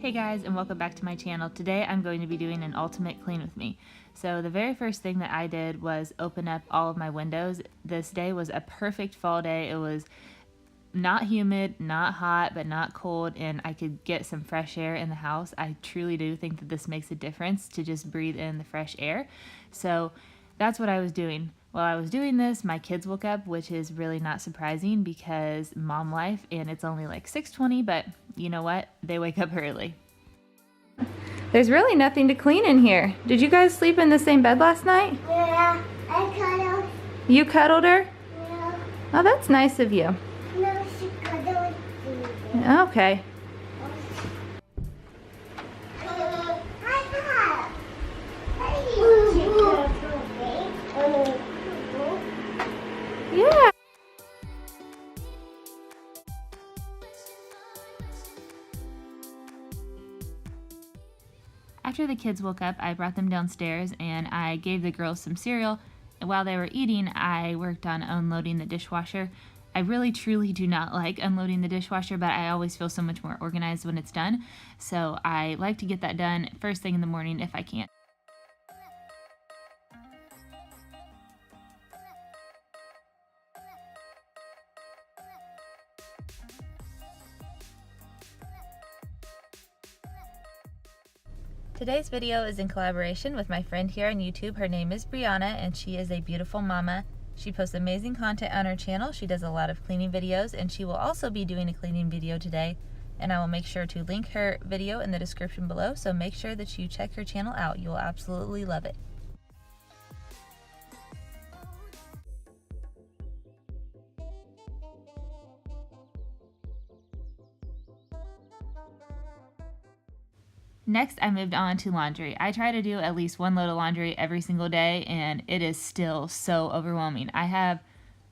Hey guys, and welcome back to my channel. Today I'm going to be doing an ultimate clean with me. So the very first thing that I did was open up all of my windows. This day was a perfect fall day. It was not humid, not hot, but not cold, and I could get some fresh air in the house. I truly do think that this makes a difference to just breathe in the fresh air. So that's what I was doing. While I was doing this, my kids woke up, which is really not surprising because mom life, and it's only like 6:20, but you know what? They wake up early. There's really nothing to clean in here. Did you guys sleep in the same bed last night? Yeah, I cuddled. You cuddled her? Yeah. Oh, that's nice of you. No, she cuddled me. Okay. Yeah. After the kids woke up, I brought them downstairs and I gave the girls some cereal. And while they were eating, I worked on unloading the dishwasher. I really truly do not like unloading the dishwasher, but I always feel so much more organized when it's done. So I like to get that done first thing in the morning if I can. Today's video is in collaboration with my friend here on YouTube. Her name is Brianna and she is a beautiful mama. She posts amazing content on her channel. She does a lot of cleaning videos and she will also be doing a cleaning video today. And I will make sure to link her video in the description below, so make sure that you check her channel out. You will absolutely love it. Next, I moved on to laundry. I try to do at least one load of laundry every single day, and it is still so overwhelming. I have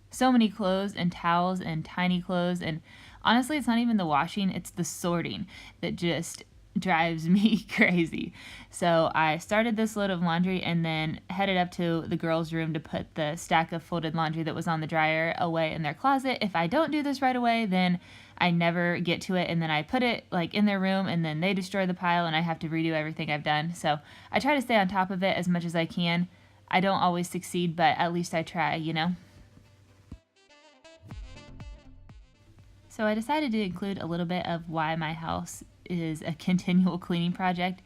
so many clothes and towels and tiny clothes, and honestly, it's not even the washing, it's the sorting that just drives me crazy. So I started this load of laundry and then headed up to the girls' room to put the stack of folded laundry that was on the dryer away in their closet. If I don't do this right away, then I never get to it, and then I put it like in their room and then they destroy the pile and I have to redo everything I've done. So I try to stay on top of it as much as I can. I don't always succeed, but at least I try, you know? So I decided to include a little bit of why my house is a continual cleaning project.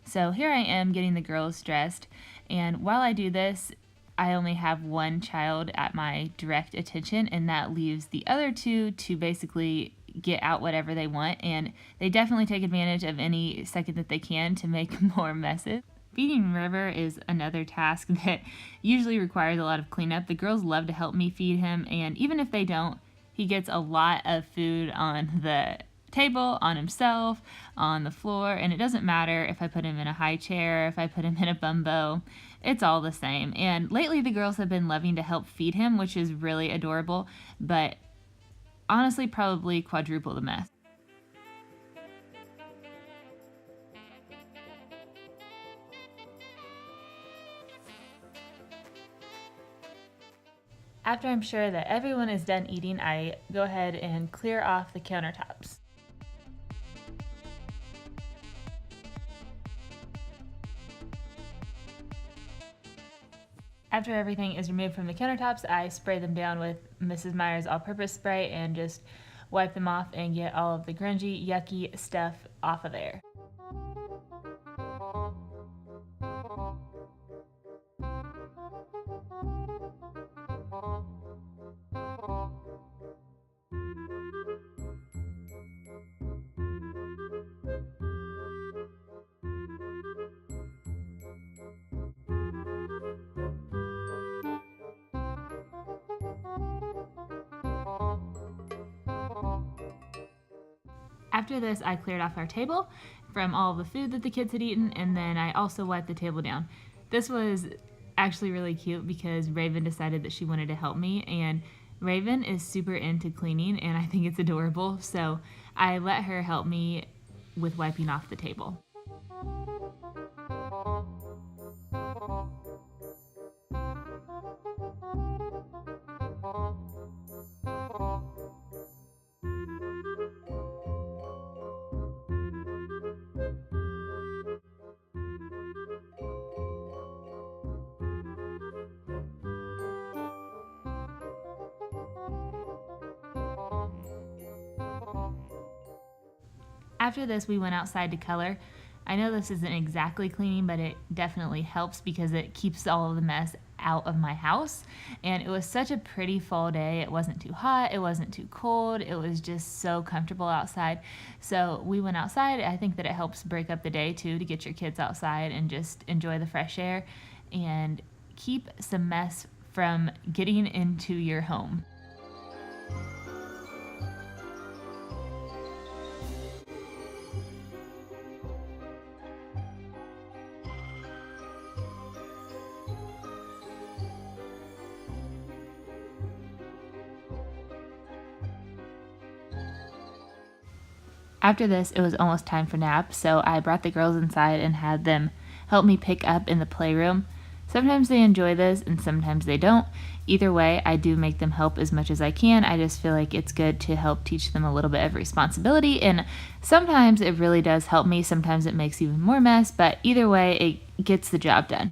So here I am getting the girls dressed, and while I do this, I only have one child at my direct attention, and that leaves the other two to basically get out whatever they want, and they definitely take advantage of any second that they can to make more messes. Feeding River is another task that usually requires a lot of cleanup. The girls love to help me feed him, and even if they don't, he gets a lot of food on the table, on himself, on the floor, and it doesn't matter if I put him in a high chair, if I put him in a bumbo, it's all the same. And lately the girls have been loving to help feed him, which is really adorable, but honestly probably quadruple the mess. After I'm sure that everyone is done eating, I go ahead and clear off the countertops. After everything is removed from the countertops, I spray them down with Mrs. Meyer's all-purpose spray and just wipe them off and get all of the grungy, yucky stuff off of there. After this, I cleared off our table from all the food that the kids had eaten, and then I also wiped the table down. This was actually really cute because Raven decided that she wanted to help me, and Raven is super into cleaning, and I think it's adorable, so I let her help me with wiping off the table. After this, we went outside to color. I know this isn't exactly cleaning, but it definitely helps because it keeps all of the mess out of my house. And it was such a pretty fall day. It wasn't too hot, it wasn't too cold, it was just so comfortable outside. So we went outside. I think that it helps break up the day too, to get your kids outside and just enjoy the fresh air and keep some mess from getting into your home. After this, it was almost time for nap, so I brought the girls inside and had them help me pick up in the playroom. Sometimes they enjoy this and sometimes they don't. Either way, I do make them help as much as I can. I just feel like it's good to help teach them a little bit of responsibility, and sometimes it really does help me. Sometimes it makes even more mess, but either way, it gets the job done.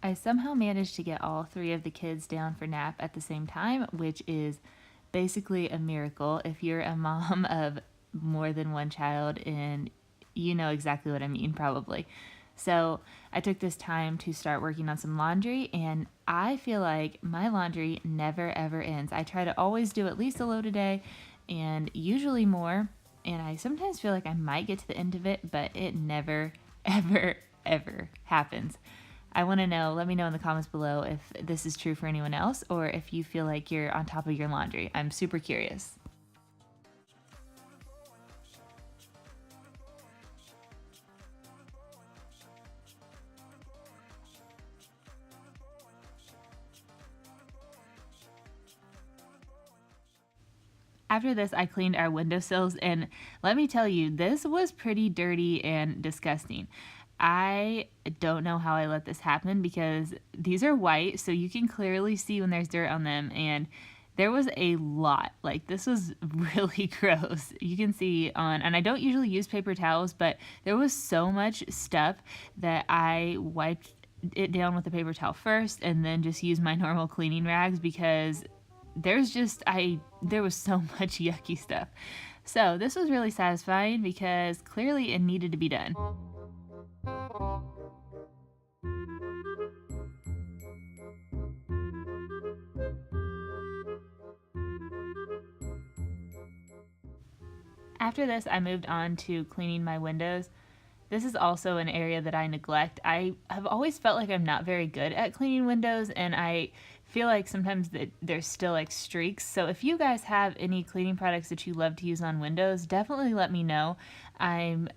I somehow managed to get all three of the kids down for nap at the same time, which is basically a miracle if you're a mom of more than one child, and you know exactly what I mean, probably. So I took this time to start working on some laundry, and I feel like my laundry never ever ends. I try to always do at least a load a day, and usually more, and I sometimes feel like I might get to the end of it, but it never ever ever happens. I want to know, let me know in the comments below if this is true for anyone else or if you feel like you're on top of your laundry. I'm super curious. After this, I cleaned our windowsills, and let me tell you, this was pretty dirty and disgusting. I don't know how I let this happen because these are white, so you can clearly see when there's dirt on them, and there was a lot. Like, this was really gross. You can see on, and I don't usually use paper towels, but there was so much stuff that I wiped it down with the paper towel first and then just used my normal cleaning rags because there was so much yucky stuff. So this was really satisfying because clearly it needed to be done. After this, I moved on to cleaning my windows. This is also an area that I neglect. I have always felt like I'm not very good at cleaning windows, and I feel like sometimes that there's still like streaks. So if you guys have any cleaning products that you love to use on windows, definitely let me know. I'm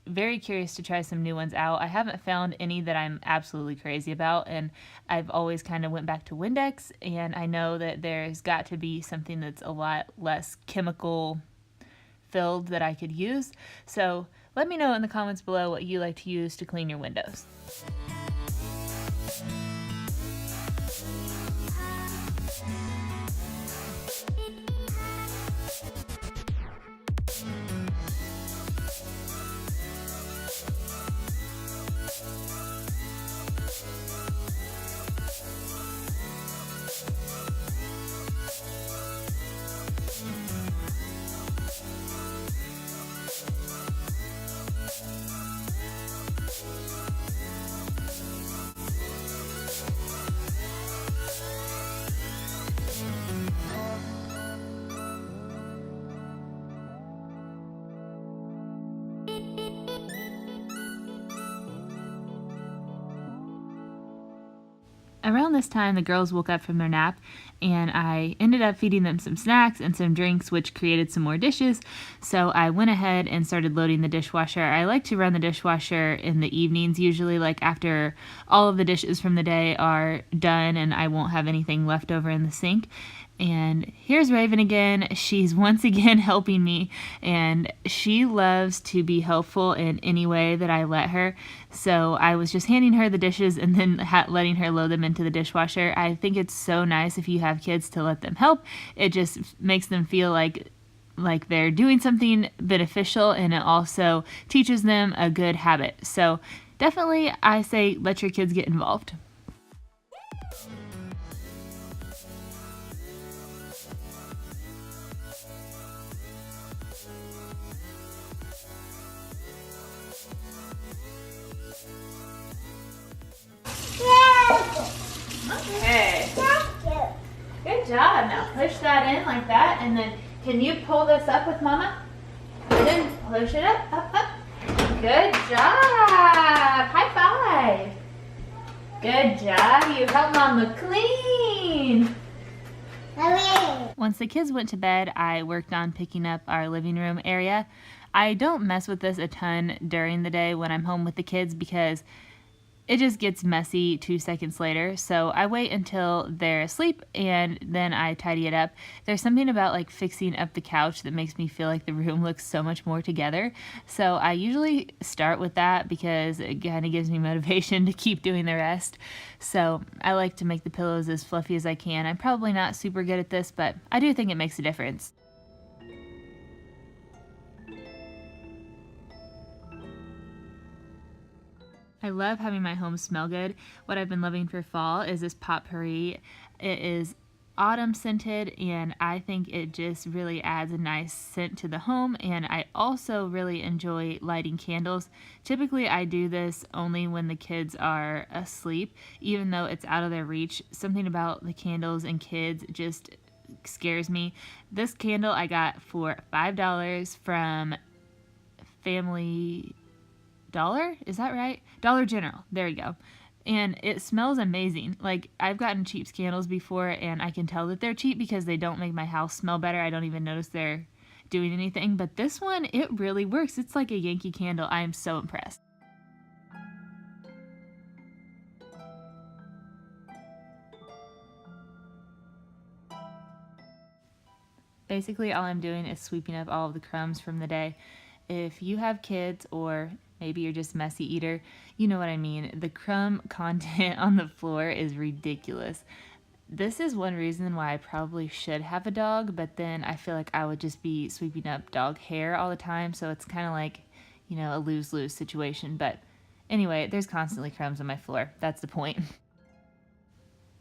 very curious to try some new ones out. I haven't found any that I'm absolutely crazy about, and I've always kind of went back to Windex, and I know that there's got to be something that's a lot less chemical filled that I could use. So let me know in the comments below what you like to use to clean your windows. Around this time, the girls woke up from their nap, and I ended up feeding them some snacks and some drinks, which created some more dishes. So I went ahead and started loading the dishwasher. I like to run the dishwasher in the evenings, usually like after all of the dishes from the day are done and I won't have anything left over in the sink. And here's Raven again. She's once again helping me, and she loves to be helpful in any way that I let her. So I was just handing her the dishes and then letting her load them into the dishwasher. I think it's so nice if you have kids to let them help. It just makes them feel like they're doing something beneficial, and it also teaches them a good habit. So definitely I say let your kids get involved. Okay. Good job. Now push that in like that, and then can you pull this up with Mama? And then push it up, up, up. Good job. High five. Good job. You helped Mama clean. Once the kids went to bed, I worked on picking up our living room area. I don't mess with this a ton during the day when I'm home with the kids because it just gets messy 2 seconds later. So I wait until they're asleep and then I tidy it up. There's something about like fixing up the couch that makes me feel like the room looks so much more together. So I usually start with that because it kind of gives me motivation to keep doing the rest. So I like to make the pillows as fluffy as I can. I'm probably not super good at this, but I do think it makes a difference. I love having my home smell good. What I've been loving for fall is this potpourri. It is autumn scented, and I think it just really adds a nice scent to the home. And I also really enjoy lighting candles. Typically I do this only when the kids are asleep, even though it's out of their reach. Something about the candles and kids just scares me. This candle I got for $5 from Family Dollar, is that right? Dollar General, there you go. And it smells amazing. Like, I've gotten cheap candles before and I can tell that they're cheap because they don't make my house smell better. I don't even notice they're doing anything, but this one, it really works. It's like a Yankee Candle. I am so impressed. Basically all I'm doing is sweeping up all of the crumbs from the day. If you have kids, or maybe you're just a messy eater, you know what I mean. The crumb content on the floor is ridiculous. This is one reason why I probably should have a dog, but then I feel like I would just be sweeping up dog hair all the time, so it's kind of like, you know, a lose-lose situation. But anyway, there's constantly crumbs on my floor. That's the point.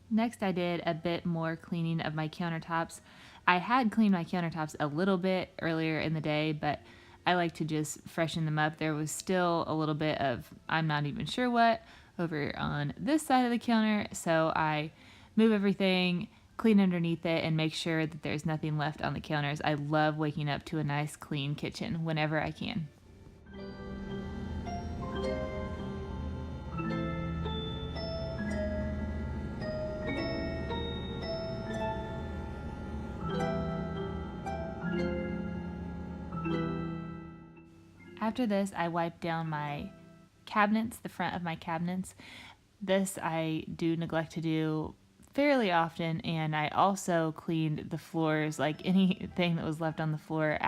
Next, I did a bit more cleaning of my countertops. I had cleaned my countertops a little bit earlier in the day, but I like to just freshen them up. There was still a little bit of I'm not even sure what over on this side of the counter, so I move everything, clean underneath it, and make sure that there's nothing left on the counters. I love waking up to a nice clean kitchen whenever I can. After this, I wiped down my cabinets, the front of my cabinets. This I do neglect to do fairly often, and I also cleaned the floors, like anything that was left on the floor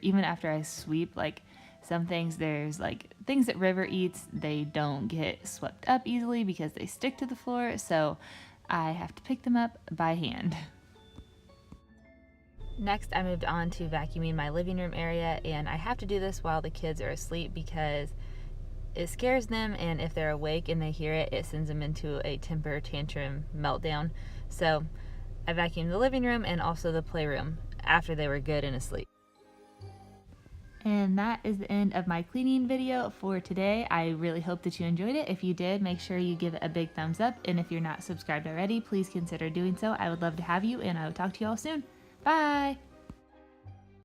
even after I sweep. Like some things, there's like things that River eats, they don't get swept up easily because they stick to the floor, so I have to pick them up by hand. Next, I moved on to vacuuming my living room area, and I have to do this while the kids are asleep because it scares them, and if they're awake and they hear it, it sends them into a temper tantrum meltdown. So I vacuumed the living room and also the playroom after they were good and asleep. And that is the end of my cleaning video for today. I really hope that you enjoyed it. If you did, make sure you give it a big thumbs up, and if you're not subscribed already, please consider doing so. I would love to have you, and I will talk to you all soon. Bye!